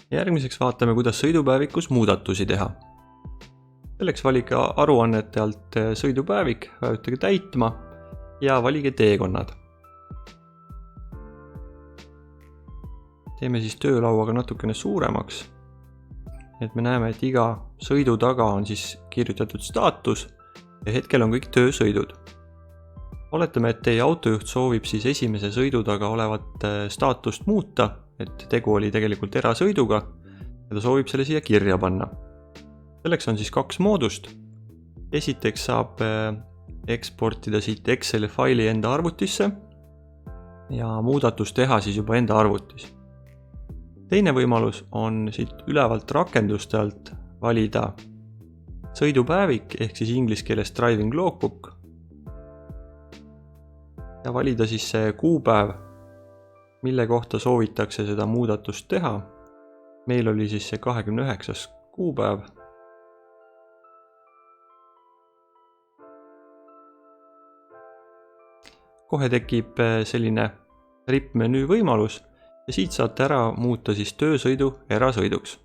Järgmiseks vaatame, kuidas sõidupäevikus muudatusi teha. Selleks valige aruannete alt sõidupäevik, vajutage täitma ja valige teekonnad. Teeme siis töölauaga natukene suuremaks, et me näeme, et iga sõidu taga on siis kirjutatud staatus ja hetkel on kõik töösõidud. Oletame, et teie autojuht soovib siis esimese sõidu taga olevat staatust muuta, et tegu oli tegelikult erasõiduga ja ta soovib selle siia kirja panna. Selleks on siis 2 moodust. Esiteks saab eksportida siit Exceli faili enda arvutisse ja muudatus teha siis juba enda arvutis. Teine võimalus on siit ülevalt rakenduste alt valida sõidupäevik ehk siis inglise keeles driving logbook ja valida siis see kuupäev, mille kohta soovitakse seda muudatust teha. Meil oli siis see 29. kuupäev. Kohe tekib selline rippmenüü võimalus ja siit saate ära muuta siis töösõidu erasõiduks.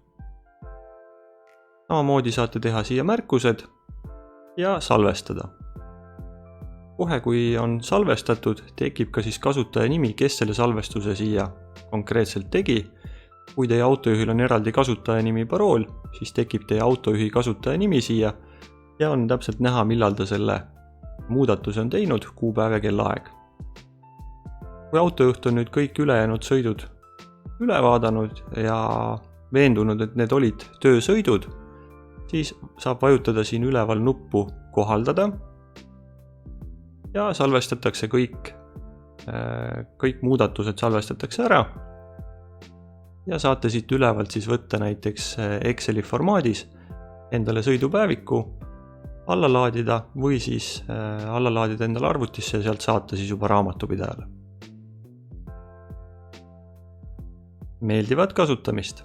Samamoodi saate teha siia märkused ja salvestada. Kohe kui on salvestatud, tekib ka siis kasutaja nimi, kes selle salvestuse siia konkreetselt tegi. Kui teie autojuhil on eraldi kasutaja nimi parool, siis tekib teie autojuhi kasutaja nimi siia ja on täpselt näha, millal ta selle muudatuse on teinud, kuupäev ja kellaaeg. Kui autojuht on nüüd kõik ülejäänud sõidud üle vaadanud ja veendunud, et need olid töösõidud, siis saab vajutada siin üleval nuppu kohaldada ja salvestatakse kõik muudatused salvestatakse ära ja saate siit ülevalt siis võtta näiteks Exceli formaadis endale sõidupäeviku, alla laadida või siis alla laadida endale arvutisse ja sealt saata siis juba raamatupidajale. Meeldivat kasutamist!